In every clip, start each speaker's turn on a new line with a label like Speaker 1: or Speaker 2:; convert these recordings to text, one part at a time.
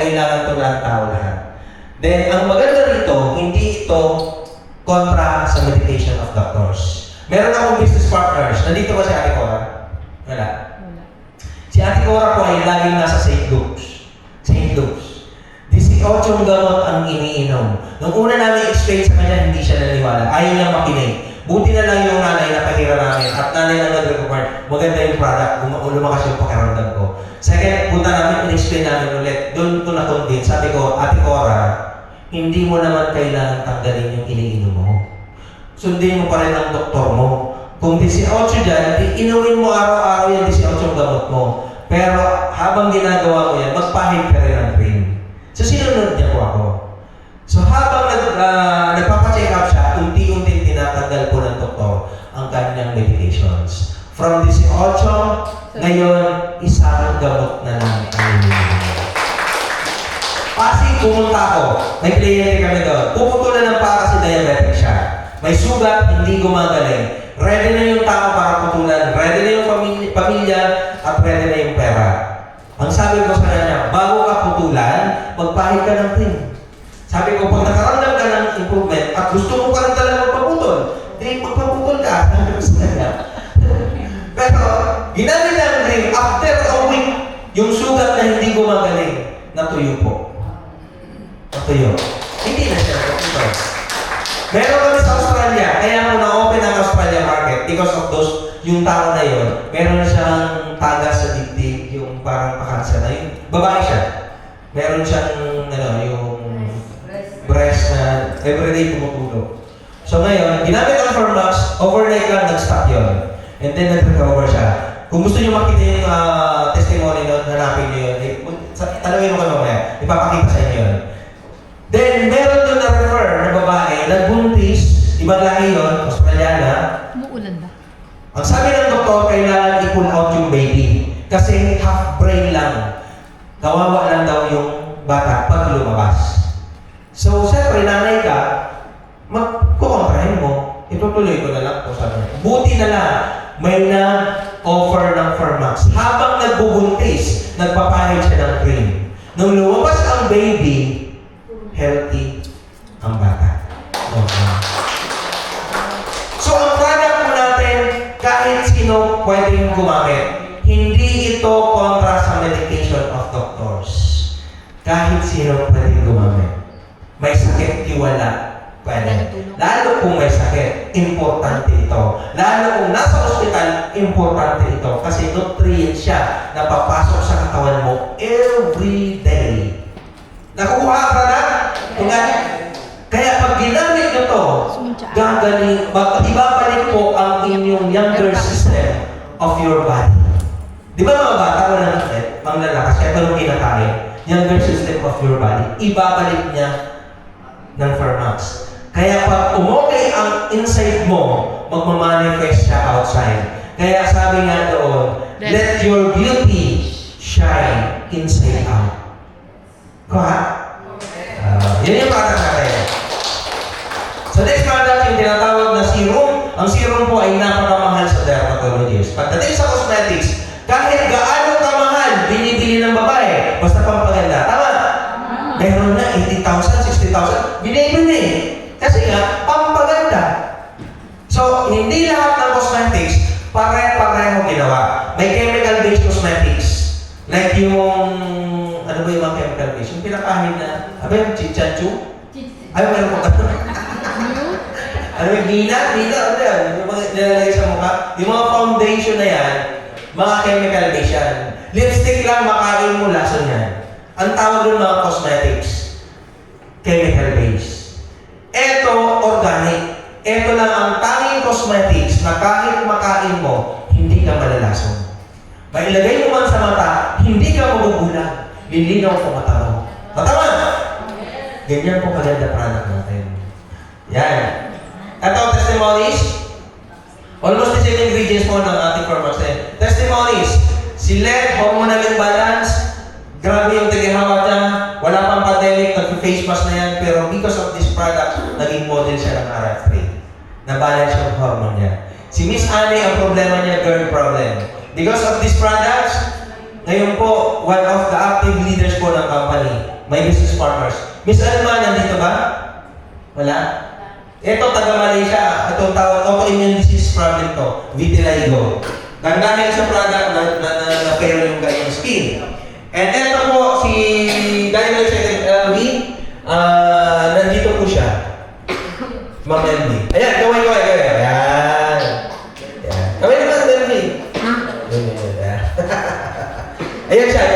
Speaker 1: kailangan ito ng tao lahat. Then, ang maganda rito, hindi ito kontra sa medication of doctors. Meron akong business partners. Nandito ba si Ate Cora? Wala. Si Ate Cora po ay laging nasa St. Luke's. St. Luke's. 18 gamot ang iniinom. Nung una namin explain sa kanya, hindi siya naniwala. Ayaw niya makinig. Buti na lang yung nanay na pahira namin at nanay na nag-recommend, maganda yung product, lumakas yung pakiramdam ko. Second, punta namin, in-explain namin ulit. Doon ko na-convince. Sabi ko, Ate Cora, hindi mo naman kailangan tanggalin yung iniinom mo. Sundin mo pa rin ang doktor mo. Kung 18 dyan, inumin mo araw-araw yung 18 gamot mo. Pero habang ginagawa mo yan, magpahid ka rin ng cream. So sinunod niya po ako. So habang nagpapacheck up siya, unti-unti tinatanggal po ng doktor ang kanyang medications. From 18, ngayon, isang gamot na lang ang iniinom. Pasig, pumunta ako. May kliyente kami doon. Puputulan ng paa kasi diabetic siya. May sugat, hindi gumagaling. Ready na yung tao para putulan. Ready na yung pamilya at ready na yung pera. Ang sabi ko sa kanya, bago ka putulan, magpahid ka ng cream. Sabi ko, pag nakaramdam ka ng improvement at gusto mo pa rin talaga magpaputol, magpaputol ka. Sabi ko sa kanya. Pero, ginamit na ang cream. After a week, yung sugat na hindi gumagaling, natuyo po. Natuyo. Hindi na siya natuyo. Meron kami sa Australia, kaya mo na-open ang Australia market because of those, yung tao na yun, meron siyang tagas sa dibdib, yung parang pakansa na yun. Babae siya. Meron siyang, yung breast na everyday tumutulog. So ngayon, ginamit ang Formax, overnight lang nag-stop yun. And then nag-recover siya. Kung gusto nyo makita yung testimony nun, hanapin nyo yun. Tanungin mo ka mamaya, ipapakita sa inyo yun. Then, meron doon na refer na babae, nagbuntis, ibang lahi yun, Australiana.
Speaker 2: Umuulan ba?
Speaker 1: Ang sabi ng doktor, kailangan i-pull out yung baby. Kasi half brain lang. Kawawa lang daw yung bata pag lumabas. So, siyempre, nanay ka, magkukontrahin mo. Itutuloy ko na lang po sabi. Buti na lang, may na-offer ng Formax. Habang nagbubuntis, nagpapahid siya ng cream. Nung lumabas ang baby, healthy ang bata. Okay. So, ang product po natin, kahit sino pwedeng gumamit. Hindi ito kontra sa medication of doctors. Kahit sino pwedeng gumamit. May sakit, tiwala, pwede. Lalo kung may sakit, importante ito. Lalo kung nasa ospital, importante ito. Kasi nutrient siya na papasok sa katawan mo every day. Nakukuha ka na? Kaya pag ginamit nyo to, gagaling, ibabalik po ang inyong younger system of your body. Di ba mga bata, walang sakit, mga lalakas, kaya ito nung kinakain, younger system of your body, ibabalik niya ng Formax. Kaya pag umokay ang inside mo, magmamanifest siya outside. Kaya sabi nga doon, let your beauty shine inside out. Kuha? Yan yung product natin. So next product, yung tinatawag na serum. Ang serum po ay napakamahal sa dermatologists. Pagdating sa cosmetics, kahit gaano kamahal, binibili ng babae, basta pampaganda. Tama? Meron na 80,000, 60,000, binibili. Kasi nga, pampaganda. So, hindi lahat ng cosmetics, pare-pareho ginawa. May chemical-based cosmetics. Like yung, ano ba yung mga chemical-based? Yung pinakahin na, ano yung chichanchu? Ay, meron ko ka. Ano yung gina? Gina, ano yan? Yung mga nilalagay sa mukha. Yung mga foundation na yan, mga chemical-based yan. Lipstick lang, makain mo, lason yan. Ang tawag ng mga cosmetics, chemical-based. Ito, organic. Ito lang ang tanging cosmetics na kahit makain mo, hindi ka malalason. Mailagay mo man sa mata, hindi ka magugulang. Lilinaw sa mata mo. Matama? Ganyan po kaganda product natin. Yan. Ito, testimonies. Almost the same ingredients po ng ating Formax. Testimonies. Si LED, hormonal imbalance. Grabe yung tigihawat niya. Wala pang pandemic, nag-face mask na yan. Pero because of this product, naging model siya ng RF3. Na-balance yung hormone niya. Si Miss Annie, ang problema niya, girl problem. Because of these products, ngayon po, one of the active leaders po ng company. May business partners. Miss Alma, nandito ba? Wala? Ito, taga Malaysia. Ito, autoimmune disease problem to. Vitiligo. Dahil sa product na pero yung kanyang skin. And ito po, si dahil sa LV, nandito po siya. Ma'am LV. Ayan, gawin. Ayan. Gawin naman, LV. Ayan siya.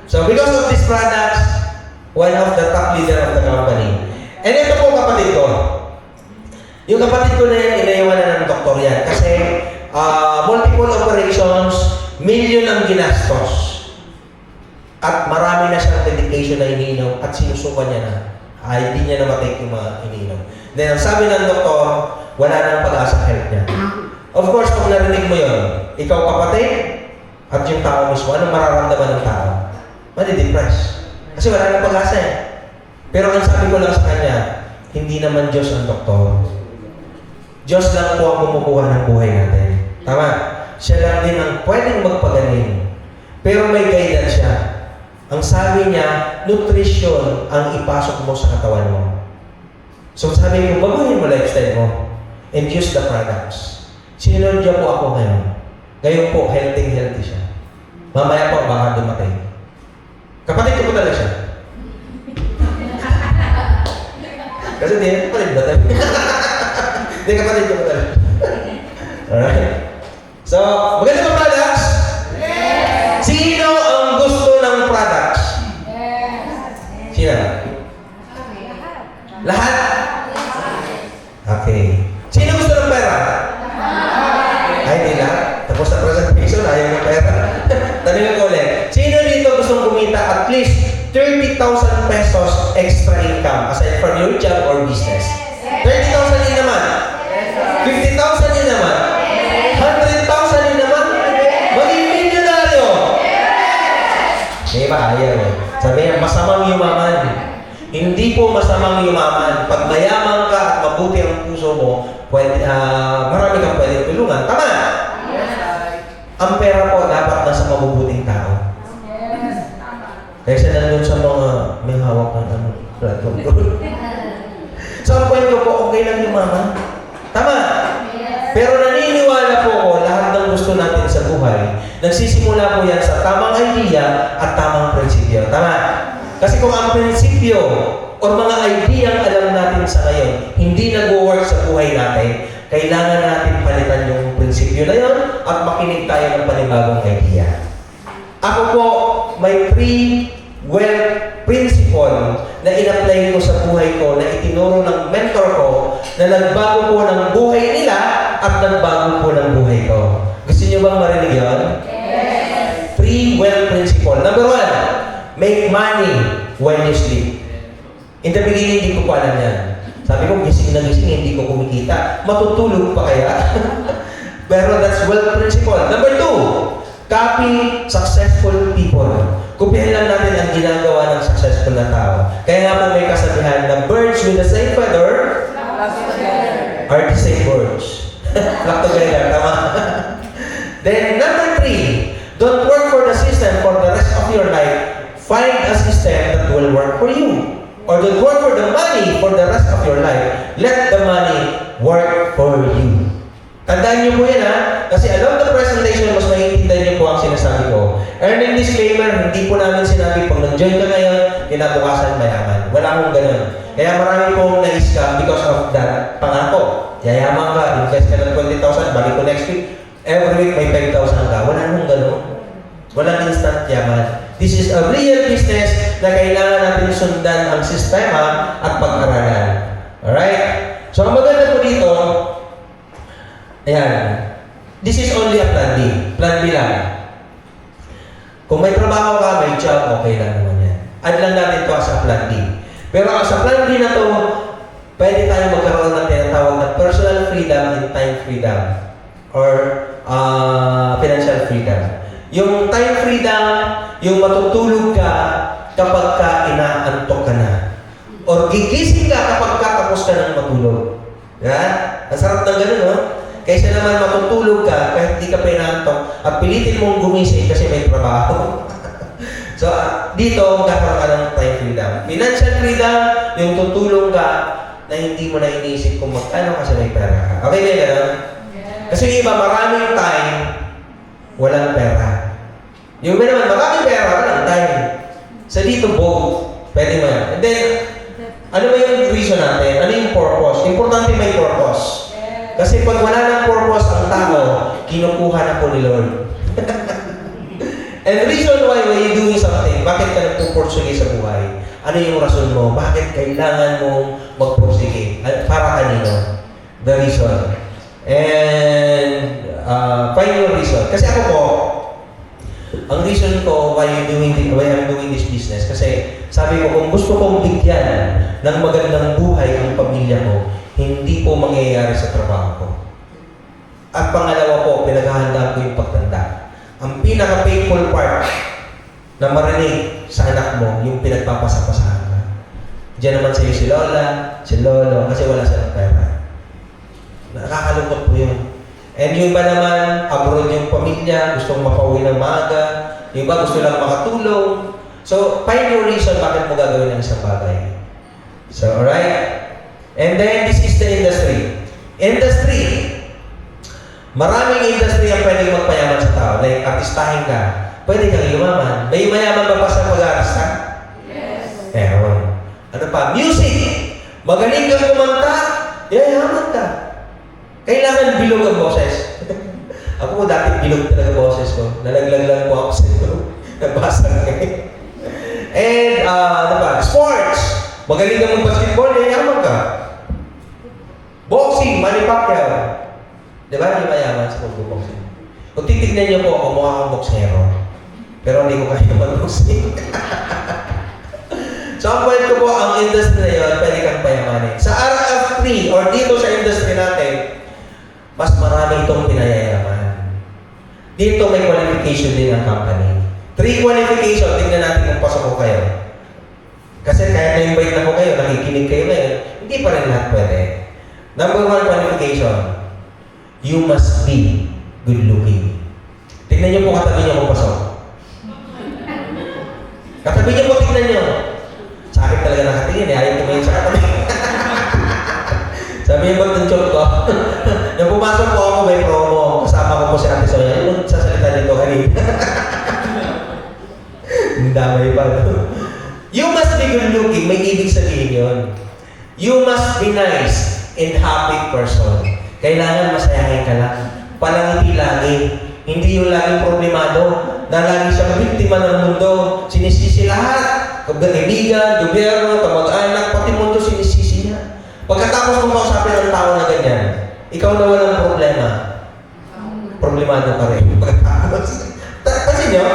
Speaker 1: So, because of these products, one of the top leader of the company. And ito po kapatid ko. Yung kapatid ko na yan, inayawan na ng doktor yan. Kasi, multiple operations, million ang ginastos. At marami na siyang medication na iniinom at sinusukan niya na. Hindi niya na matake yung mga iniinom. Then, ang sabi ng doktor, wala nang pag-asa health niya. Of course, kung narinig mo yun, ikaw kapatid, at yung tao mismo, anong mararamdaman ng tao? Madi-depress. Kasi wala nang pag-asa eh. Pero ang sabi ko lang sa kanya, hindi naman Diyos ang doktor. Diyos lang po ang kumukuha ng buhay natin. Tama? Siya lang din ang pwedeng magpagaling. Pero may guidance siya. Ang sabi niya, nutrition ang ipasok mo sa katawan mo. So sabi ko, baguhin mo lifestyle mo and use the products. Sinunod niya po ako ngayon. Ngayon po, healthy siya. Mamaya po, baka dumatay. Kapatid ko po talaga siya. Kasi di, kapatid ba tayo? Hindi, kapatid ko po talaga. Alright. So, maganda ba products? Yes! Sino ang gusto ng products? Yes! Sino? Lahat? Okay. Sino gusto ng pera? Ay, hindi lahat. Tapos na presentation, ayaw ng pera. Tanungin ko ulit. Sino dito gustong kumita at least 30,000 pesos extra income aside from your job or business? 30,000 yun naman. 50,000 yun naman. 100,000 yun naman. Maging milyonaryo. Di ba? Ayaw eh. Sabi niya, masamang yumaman. Hindi po masamang yumaman. Pag mayaman ka at mabuti ang puso mo, marami kang pwedeng tulungan. Tama? Ang pera po dapat nasa mabubuting tao. Kasi nandun sa mga may hawak ng platform ko. So, ang point ko po, okay lang yumaman. Tama? Pero naniniwala po ko, lahat ng gusto natin sa buhay, nagsisimula po yan sa tamang idea at tamang prinsipyo. Tama? Kasi kung ang prinsipyo o mga idea ang alam natin sa ngayon, hindi nag-work sa buhay natin, kailangan natin palitan yung prinsipyo na yun at makinig tayo ng panibagong idea. Ako po, may 3 wealth principle na in-apply ko sa buhay ko, na itinuro ng mentor ko, na nagbago po ng buhay nila at nagbago po ng buhay ko. Gusto niyo bang marinig yun? Yes! 3 wealth principle. Number 1, make money when you sleep. In the beginning, hindi ko pa alam yan. Sabi ko, gising na gising, hindi ko kumikita. Matutulog pa kaya? Pero that's wealth principle. Number 2, copy successful people. Kupihan lang natin ang ginagawa ng successful na tao. Kaya nga po may kasabihan na birds with the same feather are the same birds. Flock together, tama? Then number 3, don't work for the system for the rest of your life. Find a system that will work for you. Or don't work for the money for the rest of your life. Let the money work for you. Tandaan niyo po yan ha, kasi along the presentation, mas maiintindihan niyo po ang sinasabi ko. Earning disclaimer, hindi po namin sinabi pag nag-join ka ngayon, kinabukasan mayaman. Wala akong ganun. Kaya marami pong na-scam because of that pangako. Yayaman ka, invest ka ng 20,000, balik ko next week. Every week may 5,000 ka. Wala akong ganun. Walang instant yaman. This is a real business na kailangan natin sundan ang sistema at pag-aralan. Alright? So, ang maganda po dito, ayan, this is only a plan B. Plan B lang. Kung may trabaho ka, may job, okay lang naman yan. Add lang natin ito sa plan B. Pero sa plan B na to, pwede tayo magkaroon ng tinatawag na personal freedom and time freedom or financial freedom. Yung time freedom, yung matutulog ka kapag ka inaantok ka na. Or gigising ka kapag ka tapos ka nang matulog. Yan? Ang sarap ng ganun, no? Kaysa naman matutulog ka kahit di ka pa inaantok at pilitin mong gumising kasi may trabaho. So, dito, magkakaroon ka ng Financial freedom, yung tutulong ka na hindi mo na iniisip kung magkano kasi may pera ka. Okay ba gano'n? Kasi yung iba, maraming time, walang pera. Yung iba naman, maraming pera, walang time. Sa dito, both. Pwede mo yan. And then, ano ba yung reason natin? Ano yung purpose? Importante may purpose. Kasi pag wala ng purpose ang tao, kinukuha na po ni Lord. And the reason why you're doing something, bakit ka nagpupursige sa buhay? Ano yung rason mo? Bakit kailangan mong magpursige? Para kanino? The reason. And find your reason. Kasi ako po, ang reason ko why I'm doing this business, kasi sabi ko, kung gusto kong bigyan ng magandang buhay ang pamilya ko, hindi po mangyayari sa trabaho ko. At pangalawa po, pinaghahandaan ko yung pagtanda. Ang pinaka-painful part na marinig sa anak mo, yung pinagpapasapasahan ka. Diyan naman sa'yo si Lola, si Lolo, kasi wala silang pera. Nakakalungkot po yun. And yung iba naman, abroad yung pamilya, gustong mapauwi ng maaga, yung iba gusto lang makatulong. So, find your reason bakit mo gagawin ang isang bagay. So, alright? And then, this is the industry. Industry. Maraming industry ang pwedeng magpayaman sa tao. Like, artistahin ka. Pwede kang yumaman. May mayaman ba pa sa pag-artista? Yes. Meron. Ano pa? Music. Magaling kang kumanta, yayaman ka. Kailangan bilog ang boses. Ako po dati bilog talaga boses ko. Nalaglag lang po ako sa ito. Nabasag kayo. And, ano pa? Sports. Magaling kang mag-basketball, yayaman ka. Boxing, Manny Pacquiao. Diba? Hindi mayaman sa pag-boxing. Kung titignan niyo po, ako mukha akong boksero. Pero hindi ko kaya mag-boxing. So, ang point ko po, ang industry na yun, pwede kang payamanin. Sa RF3, or dito sa industry natin, mas marami itong pinayayaman. Dito may qualification din ang company. 3 qualification, tingnan natin kung pasok ko kayo. Kasi kahit na-invite na ko kayo, nakikinig kayo ngayon, hindi pa rin lahat pwede. Number 1 qualification, you must be good looking. Tingnan niyo po katabi niyo kung pasok. Katabi niyo po, tingnan niyo. Sa akin talaga nakatingin eh, ayaw tumingin sa katabi. Sabi niyo ba ng joke ko? Nung pumasok po ako, may promo. Kasama ko po si Ate Sonia. Yung sasalita nito kanina. Hindi damay pa. You must be good looking. May ibig sabihin yun. You must be nice and happy person. Kailangan masayahin ka lang. Palangiti lagi. Hindi yung laging problemado na lagi siyang biktima ng mundo. Sinisisi lahat. Kaibigan, gobyerno, kamag-anak, pati mundo sinisisi niya. Pagkatapos mo kausapin ang tao na ganyan, ikaw na walang problema. Problemado ka rin. Pagkatapos. Kasi nyo,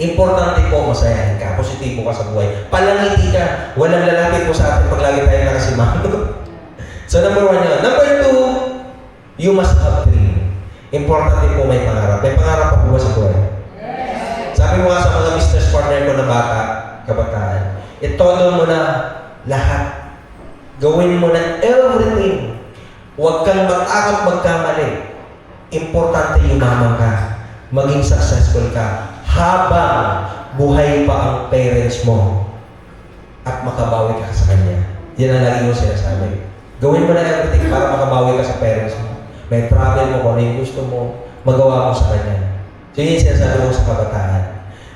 Speaker 1: importante po masayahin ka. Positibo ka sa buhay. Palangiti ka. Walang lalapit po sa atin pag lagi tayo nakasimano. So, number 1 yun. Number 2, you must have dream. Importante po may pangarap. May pangarap pa po ba sa buhay? Yes. Sabi mo nga sa mga business partner ko na bata, kabataan, itodo mo na lahat. Gawin mo na everything. Huwag kang matakot magkamali. Importante yumaman ka. Maging successful ka. Habang buhay pa ang parents mo at makabawi ka sa kanya. Yan ang lagi mo sinasabi. Gawin mo na everything para makabawi ka sa parents mo. May travel mo kung ano yung gusto mo, magawa mo sa kanya. So yun yung sinasabi mo sa kabataan.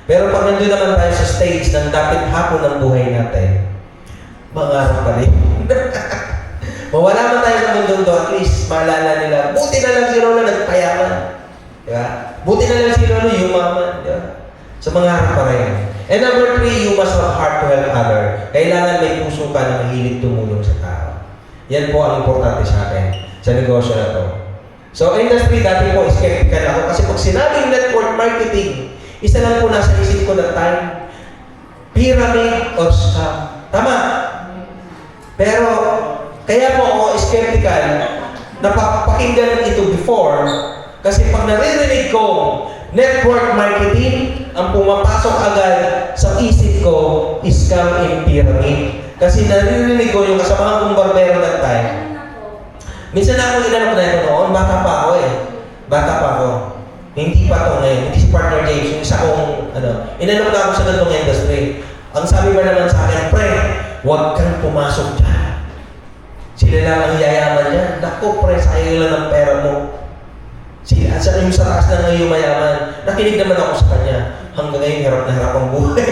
Speaker 1: Pero pag nandun naman tayo sa stage ng dapat hapon ng buhay natin, mangarap pa rin. Mawala man tayo sa mundo to, at least maalala nila, buti na lang si Lolo nagpayaman. Diba? Buti na lang si Lolo yumaman. Diba? So mangarap pa rin. And number 3, you must have heart to help other. Kailangan may puso ka na mahilig tumulong sa tao. Yan po ang importante sa akin, sa negosyo na to. So, industry, dati po, skeptical ako. Kasi pag sinabing network marketing, isa lang po nasa isip ko na time, pyramid or scam. Tama? Pero, kaya po ako skeptical, napapakinggan ito before, kasi pag naririnig ko, network marketing, ang pumapasok agad sa isip ko, scam and pyramid. Kasi naririnig ko yung kasamahan kong barbero that time. Minsan na ako inanap na ito noon, bata pa ako eh. Bata pa ako. Hindi pa ito ngayon. Hindi si Partner James, yung isa kong, inanap na ako sa ganitong industry. Ang sabi ba naman sa akin, pre, huwag kang pumasok dyan. Sila lang ang yayaman dyan. Naku, pre, sayang lang ng pera mo. Sila, yung sa taas na ngayon mayaman. Nakinig naman ako sa kanya. Hanggang ngayon, harap na harap ang buhay.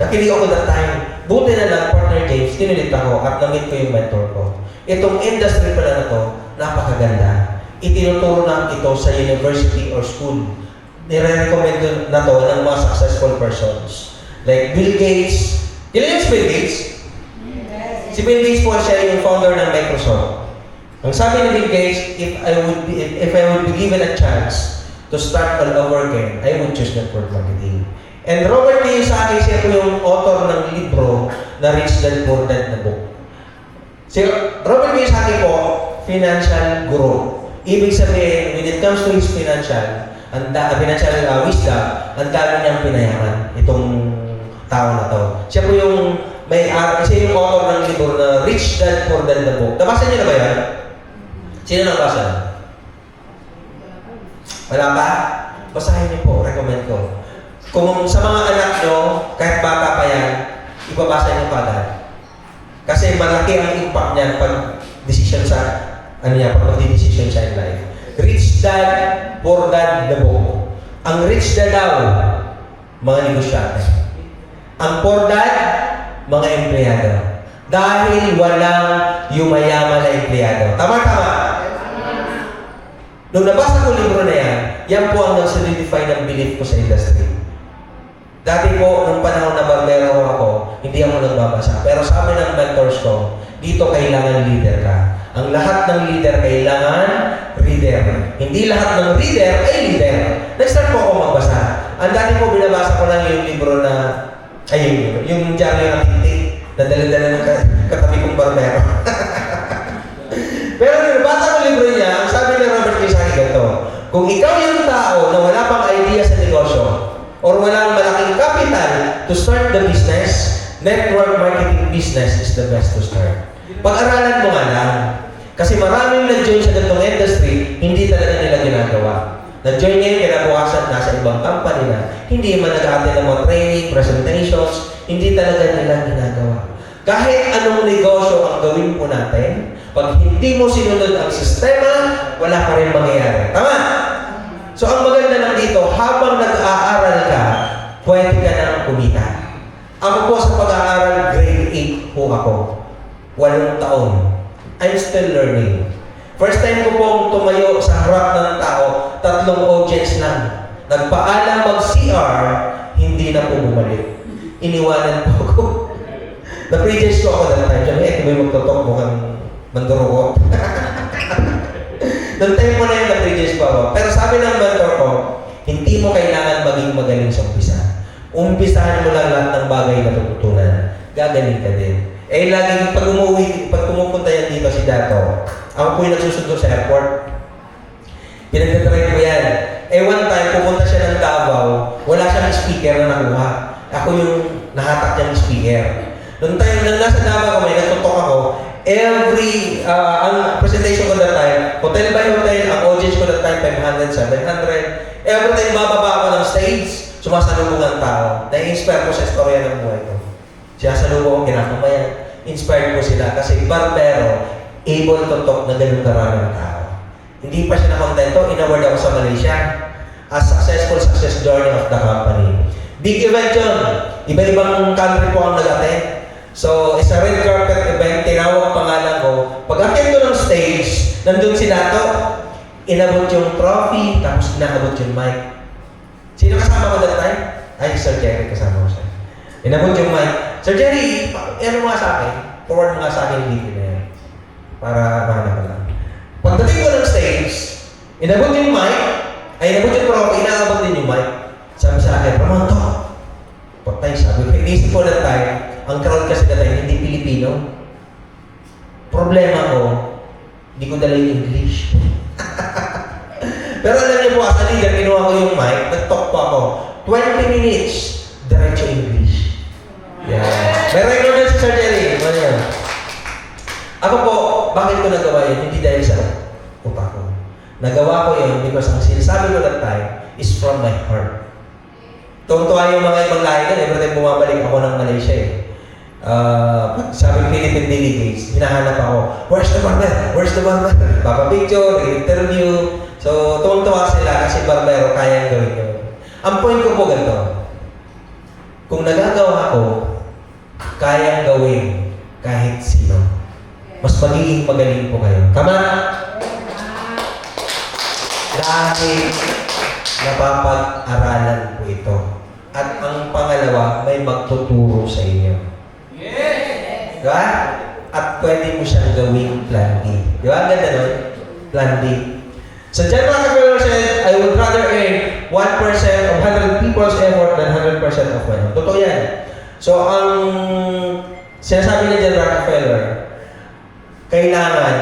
Speaker 1: Nakinig ako that time. Buti na lang, partner James, tinulit ako at namit ko yung mentor ko. Itong industry pala na to, napakaganda. Itinuturo na ito sa university or school. Nire-recommend na to ng mga successful persons. Like Bill Gates. Kilala si Bill Gates? Yes. Si Bill Gates po siya yung founder ng Microsoft. Ang sabi ni Bill Gates, if I would be given a chance to start all over again, I would choose network marketing. And Robert Kiyosaki, siya po yung author ng libro na Rich Dad Poor Dad na book. Si Robert Kiyosaki po, financial guru. Ibig sabihin, when it comes to his financial wisdom, ang dami niyang pinayaman itong tao na to. Siya po yung siya yung author ng libro na Rich Dad Poor Dad na book. Nabasa niyo na ba yan? Sino nabasa? Wala pa? Basahin niyo po, recommend ko. Kung sa mga anak nyo, kahit bata pa yan, ibabasa niyo pa agad. Kasi malaki ang impact niyan pag decision sa, pag mag-decision siya in life. Rich Dad, Poor Dad, the book. Ang rich dad daw, mga negosyante. Ang poor dad, mga empleyado. Dahil walang yumayaman na empleyado. Tama-tama? Nung nabasa ko libro na yan po ang nag-solidify ng belief ko sa industry. Dati po, nung panahon na barbero ako, hindi ako nagbabasa. Pero sa amin ng mentors ko, dito kailangan leader ka. Ang lahat ng leader kailangan reader. Hindi lahat ng reader ay leader. Nag-start po ako magbasa. Ang dati po, binabasa ko lang yung libro na, yung diaryo ng tinti, na dala-dala ng katabi kong barbero. Pero nung nabasa ko libro niya, ang sabi ni Robert Kiyosaki ganito, kung ikaw yung tao na wala pang idea sa negosyo, or walang malaking capital to start the business, network marketing business is the best to start. Pag-aralan mo nga lang. Kasi maraming nag-join sa ganitong industry, hindi talaga nila ginagawa. Nag-join ngayon, kinabukasan, nasa ibang company na, hindi man nag-attend ng mga training, presentations, hindi talaga nila ginagawa. Kahit anong negosyo ang gawin po natin, pag hindi mo sinunod ang sistema, wala ka rin mangyayari. Tama? So ang maganda lang dito, habang nag-aaral ka, pwede ka nang kumita. Ako po sa pag-aaral, grade 8 po ako. 8 taon. I'm still learning. First time ko pong tumayo sa harap ng tao, 3 audience lang. Nagpaalam mag-CR, hindi na po bumalik. Iniwanan po ako. Na-preach ko ako that time. Sabi, may magtotok mukhang mandurukot. Noong time mo na yun, na-preach ko ako. Pero sabi ng mentor ko, hindi mo kailangan maging magaling sa umpisa. Umpisahan mo lang lahat ng bagay na tututunan. Gagaling ka din. Laging pag pumupunta yan dito si Dato, ako po yung nagsusundo sa airport. Pinagtatrain ko yan. One time, pupunta siya ng Davao, wala siyang speaker na nakuha. Ako yung nahatak niyang speaker. Noong time, nang nasa Davao kami, nagtutok ako, ang presentation ko that time, hotel by hotel, ang audience ko that time, 500, 700. Every time bababa ako ng stage, sumasalubong ang tao. Na-inspire ko sa istorya ng buhay ko. Siya sa lubo ko kinakamayan. Inspired ko sila kasi barbero, able to talk na ganun karami ng tao. Hindi pa siya nakontento, in-award ako sa Malaysia as success journey of the company. Big event yun. Iba-ibang country po ang nag-attend. So, isa red carpet event, tinawag pangalan ko. Pag-attend ko ng stage, nandun si Dato, inabot yung trophy, tapos inaabot yung mic. Sino kasama ko that time? Ay, Sir Jerry kasama ko siya. Inabot yung mic. Sir Jerry, ano mga sa akin? Forward mga sa akin yung video na yan. Para mahanap ko lang. Pagdating ko ng stage, inabot yung mic, inabot yung trophy, inaabot din yung mic. Sabi sa akin, Ramon to. Patay, sabi ko. Inisip ko that time, ang crowd kasi that time, hindi Pilipino. Problema ko, hindi ko dala yung English. Pero alam niyo po, as a leader, kinuha ko yung mic, nag-talk pa ako. 20 minutes, diretso English. Yeah. May record na si Sir Jerry. Ano yan? Ako po, bakit ko nagawa yun? Hindi dahil sa utak ko. Nagawa ko yun because ang sinasabi ko that time is from my heart. Tuwang-tuwa yung mga ibang lahi doon. Every time bumabalik ako ng Malaysia eh. Sabi ng Philippine delegates, hinahanap ako, where's the barber? Where's the barber? Papapicture, interview. So, tuwang-tuwa sila kasi barbero, kayang gawin yun. Ang point ko po ganito, kung nagagawa ko, kayang gawin kahit sino. Mas magiging magaling po kayo. Tama? Dahil napapag-aralan po ito. At ang pangalawa, may magtuturo sa inyo. Yes! Diba? At pwede mo siyang gawing plan B. Di ba? Ganda nun? Plan B. So John Rockefeller said, I would rather earn 1% of 100 people's effort than 100% of my own. Totoo yan. So ang sinasabi ni John Rockefeller, kailangan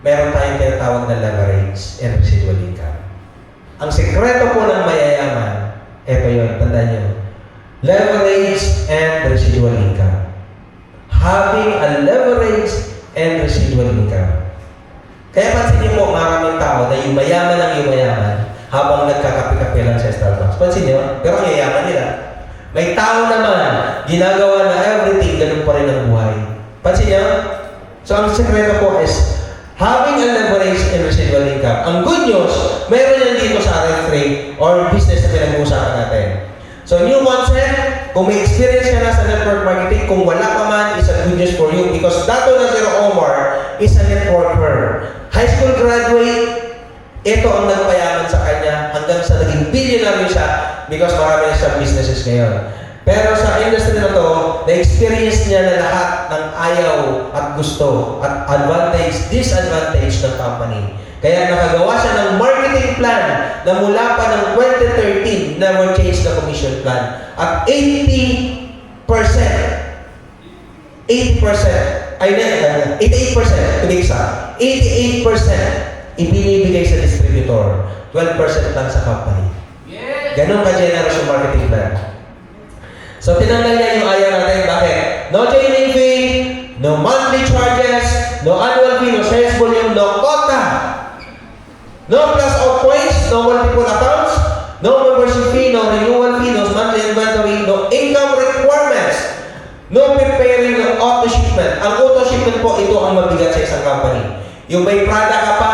Speaker 1: meron tayong tinatawag na leverage and residual income. Ang sekreto po ng mayayaman, eto yun, tandaan nyo. Leverage and residual income. Having a leverage and residual income. Kaya pansin niyo po, maraming tao na yumayaman ang yumayaman habang nagkakape-kape lang sa Starbucks. Pansin niyo, pero ang yayaman nila. May tao naman, ginagawa na everything, ganun pa rin ang buhay. Pansin niyo? So ang sekreto po is having a leverage and residual income. Ang good news, meron yan dito sa RF trade or business na pinag-uusapan natin. So new concept, kung may experience ka na sa network marketing, kung wala pa man, is a good news for you because Dato Nazero Omar is a networker. High school graduate, ito ang nagpayaman sa kanya hanggang sa naging billionaire siya because marami na siyang businesses ngayon. Pero sa industry na to, na-experience niya na lahat ng ayaw at gusto at advantage, disadvantage ng company. Kaya nakagawa siya ng marketing plan na mula pa ng 2013, never changed the commission plan. At 88%, ay 88%, to be exact, 88% ibinibigay sa distributor, 12% lang sa company. Ganon ka-generous yung marketing plan. So, tinanggal niya yung ayaw natin. Bakit? No joining fee, no monthly charges, no annual fee, no sales volume, no quota, no plus of points, no multiple accounts, no membership fee, no renewal fee, no monthly inventory, no income requirements, no preparing, no auto-shipment. Ang auto-shipment po, ito ang mabigat sa isang company. Yung may product ka pa,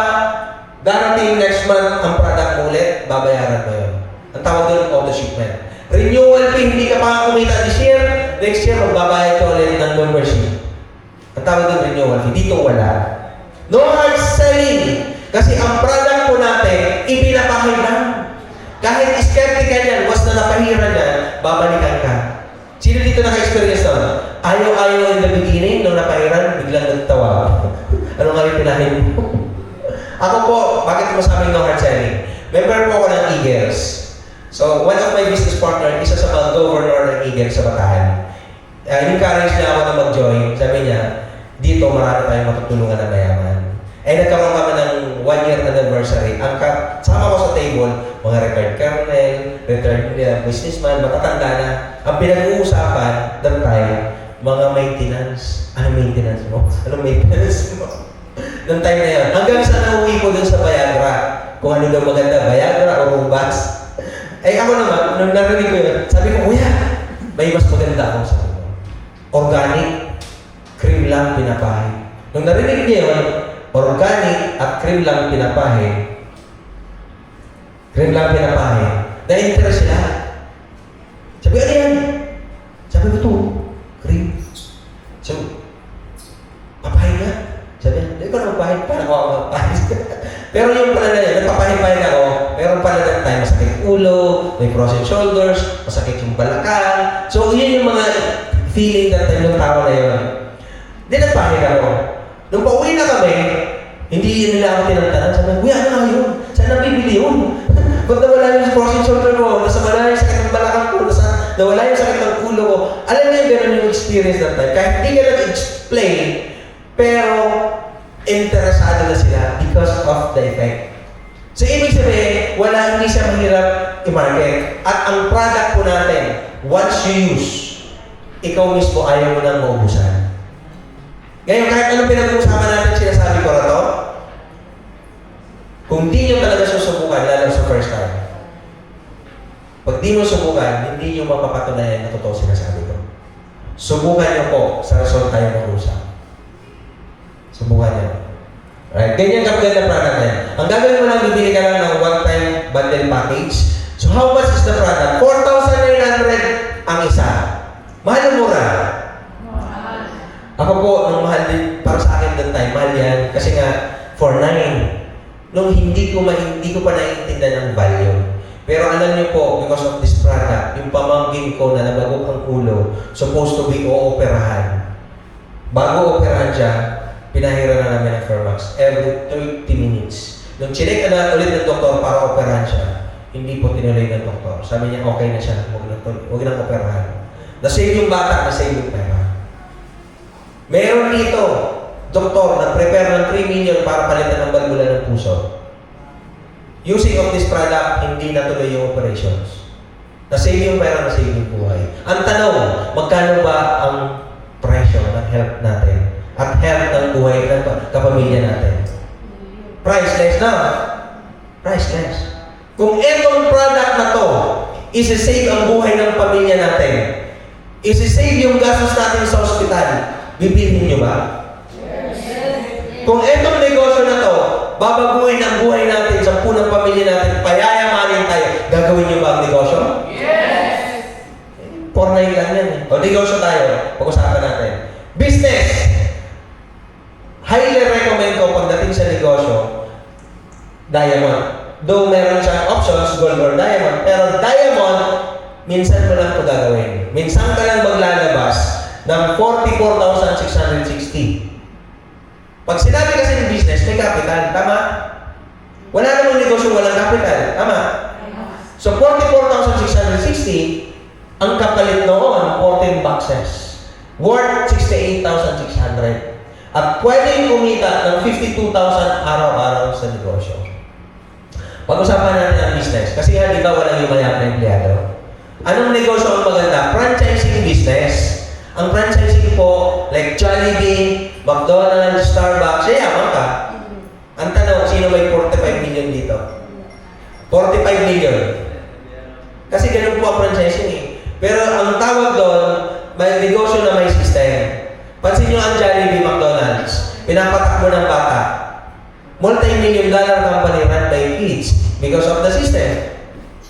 Speaker 1: darating next month ang product mo ulit, babayaran mo yun. Ang tawag doon, auto-shipment. Renewal fee, hindi ka pa kumita this year, next year magbabayad ka ulit ng membership. Ang tawag doon, renewal fee. Dito wala. No hard selling. Kasi ang product po natin, ipinapahid lang. Kahit skeptical yan, was na napahiran yan, babalikan ka. Sino dito naka-experience na? Ayaw-ayaw in the beginning, nung napahiran, biglang nagtawa. Ano nga yung pinahid mo? Ako po, bakit masabing no hard selling? Member po ako ng Eagles. So, one of my business partner, isa sa mga governor ng Eagles sa Batahan. Encourage niya ako na mag-join. Sabi niya, dito marami tayong matutulungan na mayaman. Nagkaroon kami ng 1-year anniversary. Ang sama ko sa table, mga retired colonel, retired businessman, matatanda na. Ang pinag-uusapan, that time, mga maintenance. Ano maintenance mo? Ano maintenance mo? Noong time na yun. Hanggang sa nauwi ko dun sa Viagra. Kung ano daw maganda, Viagra o Rumbas. Ako naman, nung narinig ko yun, sabi ko, kuya, may mas maganda akong sabi mo. Organic, cream lang pinapahe. Nung narinig niya yun, organic at cream lang pinapahe, na-interest sila. Sabi, ano yan? Sabi ko, ito, cream. So, papahid ka? Sabi, hindi ko na mapahid, para ko ako mapahid. Pero yung pala na yan, nagpapahid-pahid ako, meron pala na tayo masakit ulo, may frozen shoulders, masakit yung balakang. So, yun yung mga feeling na tayo ng tao na yun. Hindi nagpahid ako. Nung pauwi na kami, hindi yun nila ako tinantanan. Sabi, kuya, ano nga yun? Saan nabibili yun? Kung nawala yung frozen shoulder ko, nawala yung sakit ng balakang ko, nawala yung sakit ng ulo ko. Alam niyo, ganun yung experience na tayo. Kahit hindi ka nag-explain, pero interesado na sila because of the effect. So, ibig sabihin, hindi siya mahirap i-market. At ang product po natin, once you use, ikaw mismo ayaw mo nang maubusan. Ngayon, kahit anong pinag-uusapan natin, sinasabi ko na to, kung di nyo talaga susubukan, lalo sa first time, Pag di mo subukan, hindi nyo mapapatunayan na totoo sinasabi ko. Subukan nyo po sa resulta tayo mag-usap. Subukan nyo. Right? Ganyan kapaganda product na yan. Ang gagawin mo lang, bibili ka lang ng one-time bundle package. So how much is the product? 4,900 ang isa. Mahal o mura? Ako po, nung mahal din, para sa akin that time, mahal yan. Kasi nga, for 9. Nung hindi ko pa naiintindihan ng value. Pero alam niyo po, because of this product, yung pamangkin ko na nabagok ang ulo, supposed to be ooperahan. Bago operahan siya, pinahira na namin ng Fairmax every 30 minutes. Nung chinek na ulit ng doktor para operahan siya, hindi po tinuloy ng doktor. Sabi niya, okay na siya, huwag nang operahan. Na-save yung bata, na-save yung pera. Meron dito, doktor, nag-prepare ng 3 million para palitan ng balbula ng puso. Using of this product, hindi natuloy yung operations. Na-save yung pera, na-save yung buhay. Ang tanong, magkano ba ang presyo ng health natin at health ng buhay ng kapamilya natin? Priceless na. Priceless. Kung itong product na to, isi-save ang buhay ng pamilya natin, isi-save yung gastos natin sa ospital, bibilhin nyo ba? Kung itong negosyo na to, babaguhin ang buhay natin sa punang pamilya natin, payayamanin tayo, gagawin nyo ba ang negosyo? Yes! Pornay lang yan. O negosyo tayo, pag-usapan natin. Business! Highly recommend ko pagdating sa negosyo, diamond. Though meron siyang options, gold or diamond, pero diamond, minsan mo lang ito gagawin. Minsan ka lang maglalabas ng 44,660. Pag sinabi kasi ng business, may capital. Tama? Wala namang negosyo, walang capital. Tama? So, 44,660, ang kapalit noon, 14 boxes. Worth 68,600. At pwede kumita ng 52,000 araw-araw sa negosyo. Pag-usapan natin ang business. Kasi nga, di ba, walang yumayak na empleyado? Anong negosyo ang maganda? Franchising business. Ang franchising po, like Jollibee, McDonald's, Starbucks, yaman ka. Ang tanong, sino may 45 million dito? 45 million. Kasi ganun po ang franchising eh. Pero ang tawag doon, may negosyo na may system. Pansin nyo ang Jollibee, McDonald's, pinapatakbo ng bata. Multi-million dollar company run by kids because of the system.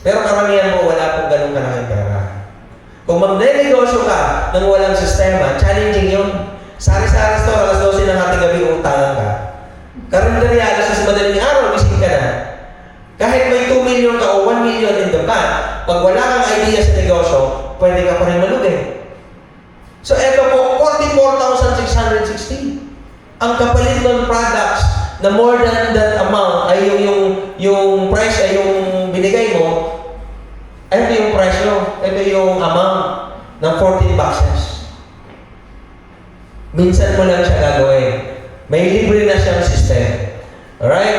Speaker 1: Pero karamihan po, wala pong ganun kalaking pera. Kung magne-negosyo ka ng walang sistema, challenging yun. Sari-sari store, alas 12 ng hati gabi, utangan ka. Karinderya, alas 6 madaling araw, gising ka na. Kahit may 2 million ka o 1 million in the bank, pag wala kang idea sa negosyo, pwede ka pa rin malugi. So, eto po, 44,660. Ang kapalit ng products na more than that amount ay yung price ay yung binigay mo, ito yung presyo, ito yung amount ng 14 boxes. Minsan mo lang siya gagawin. May libre na siyang system. Alright?